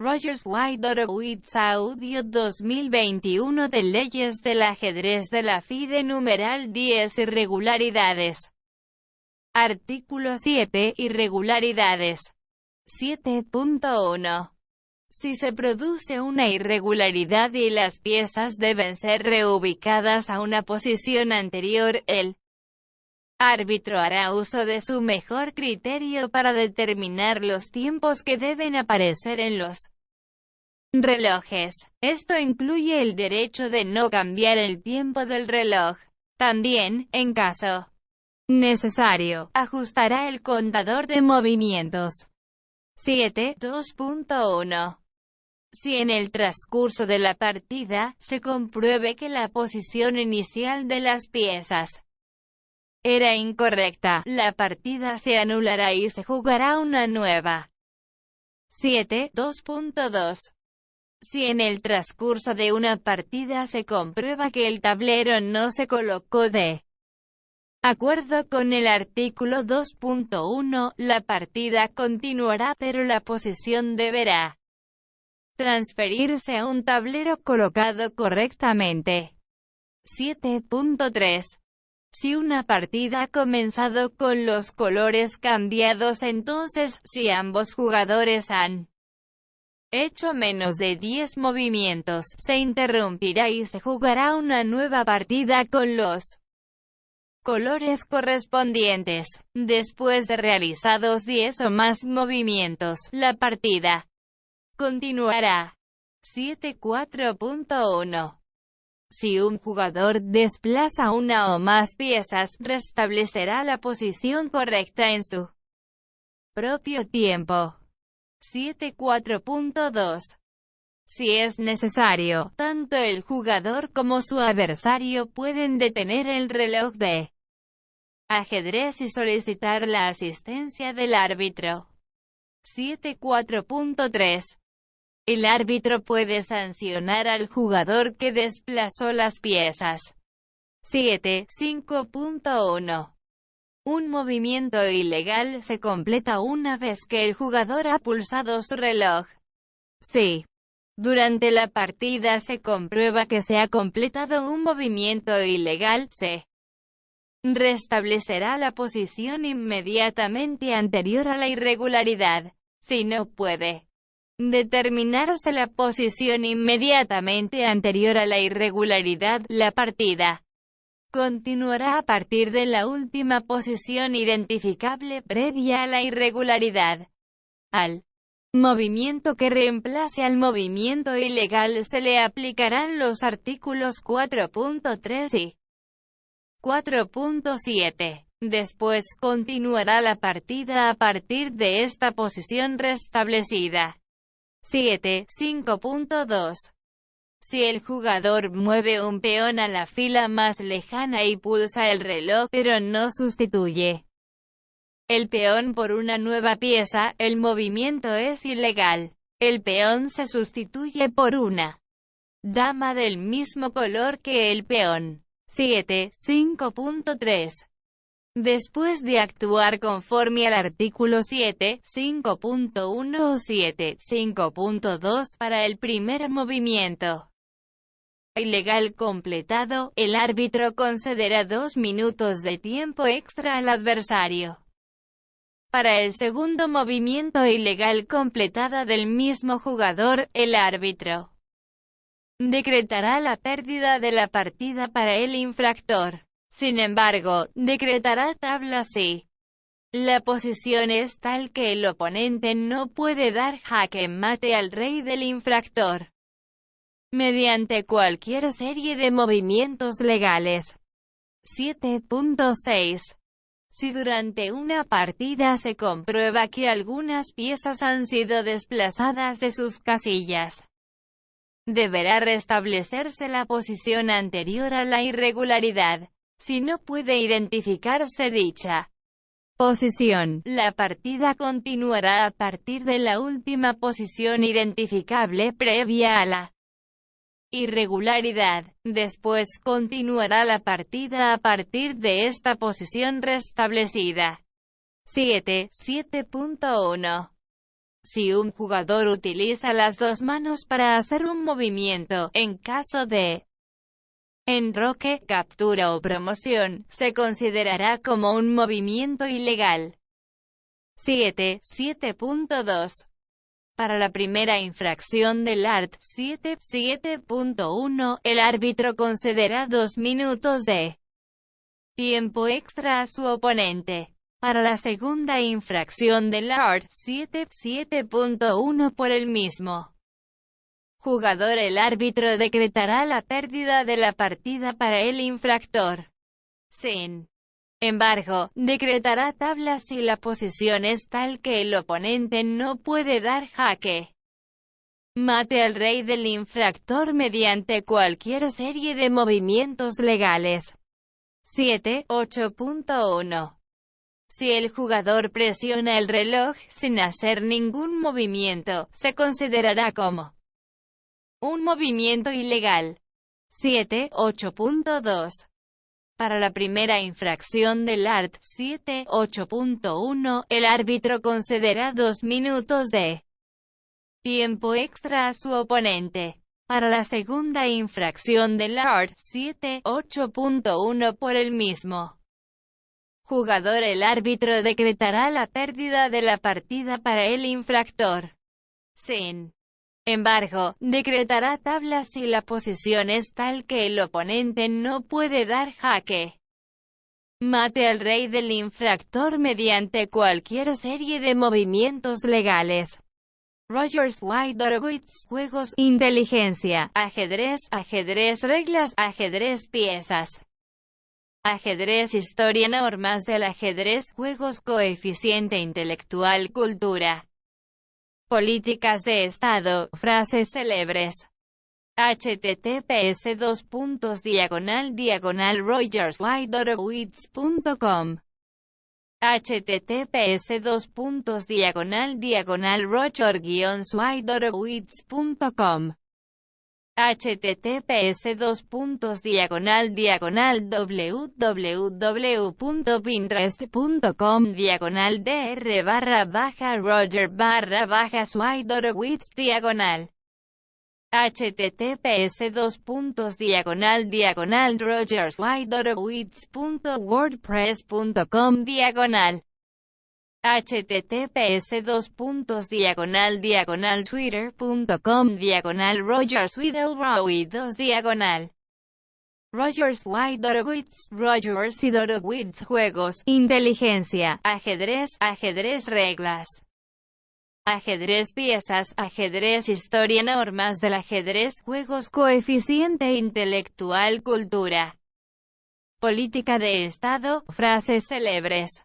Rogers White Wits Audio 2021 de Leyes del Ajedrez de la FIDE numeral 10 Irregularidades. Artículo 7. Irregularidades. 7.1. Si se produce una irregularidad y las piezas deben ser reubicadas a una posición anterior, el árbitro hará uso de su mejor criterio para determinar los tiempos que deben aparecer en los relojes. Esto incluye el derecho de no cambiar el tiempo del reloj. También, en caso necesario, ajustará el contador de movimientos. 7.2.1. Si en el transcurso de la partida, se compruebe que la posición inicial de las piezas era incorrecta, la partida se anulará y se jugará una nueva. 7.2.2. Si en el transcurso de una partida se comprueba que el tablero no se colocó de acuerdo con el artículo 2.1, la partida continuará pero la posición deberá transferirse a un tablero colocado correctamente. 7.3. Si una partida ha comenzado con los colores cambiados, entonces, si ambos jugadores han hecho menos de 10 movimientos, se interrumpirá y se jugará una nueva partida con los colores correspondientes. Después de realizados 10 o más movimientos, la partida continuará. 7.4.1. Si un jugador desplaza una o más piezas, restablecerá la posición correcta en su propio tiempo. 7.4.2. Si es necesario, tanto el jugador como su adversario pueden detener el reloj de ajedrez y solicitar la asistencia del árbitro. 7.4.3. El árbitro puede sancionar al jugador que desplazó las piezas. 7.5.1. Un movimiento ilegal se completa una vez que el jugador ha pulsado su reloj. Si durante la partida se comprueba que se ha completado un movimiento ilegal, se restablecerá la posición inmediatamente anterior a la irregularidad. Si no puede determinarse la posición inmediatamente anterior a la irregularidad, la partida continuará a partir de la última posición identificable previa a la irregularidad. Al movimiento que reemplace al movimiento ilegal se le aplicarán los artículos 4.3 y 4.7. Después continuará la partida a partir de esta posición restablecida. 7.5.2. Si el jugador mueve un peón a la fila más lejana y pulsa el reloj, pero no sustituye el peón por una nueva pieza, el movimiento es ilegal. El peón se sustituye por una dama del mismo color que el peón. 7.5.3. Después de actuar conforme al artículo 7.5.1 o 7.5.2 para el primer movimiento ilegal completado, el árbitro concederá 2 minutos de tiempo extra al adversario. Para el segundo movimiento ilegal completada del mismo jugador, el árbitro decretará la pérdida de la partida para el infractor. Sin embargo, decretará tabla si la posición es tal que el oponente no puede dar jaque mate al rey del infractor mediante cualquier serie de movimientos legales. 7.6. Si durante una partida se comprueba que algunas piezas han sido desplazadas de sus casillas, deberá restablecerse la posición anterior a la irregularidad. Si no puede identificarse dicha posición, la partida continuará a partir de la última posición identificable previa a la irregularidad. Después continuará la partida a partir de esta posición restablecida. 7.1. Si un jugador utiliza las dos manos para hacer un movimiento, en caso de enroque, captura o promoción, se considerará como un movimiento ilegal. 7.2. Para la primera infracción del art. 7.1, el árbitro concederá 2 minutos de tiempo extra a su oponente. Para la segunda infracción del art. 7.1, por el mismo jugador, el árbitro decretará la pérdida de la partida para el infractor. Sin embargo, decretará tabla si la posición es tal que el oponente no puede dar jaque mate al rey del infractor mediante cualquier serie de movimientos legales. 8.1. Si el jugador presiona el reloj sin hacer ningún movimiento, se considerará como un movimiento ilegal. 8.2. Para la primera infracción del art. 8.1, el árbitro concederá 2 minutos de tiempo extra a su oponente. Para la segunda infracción del art. 8.1, por el mismo jugador, el árbitro decretará la pérdida de la partida para el infractor. Sin embargo, decretará tabla si la posición es tal que el oponente no puede dar jaque mate al rey del infractor mediante cualquier serie de movimientos legales. Rogers, White, Horowitz. Juegos, inteligencia, ajedrez, reglas, ajedrez, piezas, ajedrez, historia, normas del ajedrez, juegos, coeficiente intelectual, cultura, políticas de Estado, frases célebres. https://rogerswhite.com https://roger-swhite.com https://www.pinterest.com/dr/roger/swhite.witz/. https://rogerswhite.witz.wordpress.com https://twitter.com/rogerswhite2 Rogers Rogers y Horowitz. Juegos, inteligencia, ajedrez, reglas, ajedrez, piezas, ajedrez, historia, normas del ajedrez, juegos, coeficiente intelectual, cultura, política de Estado, frases célebres.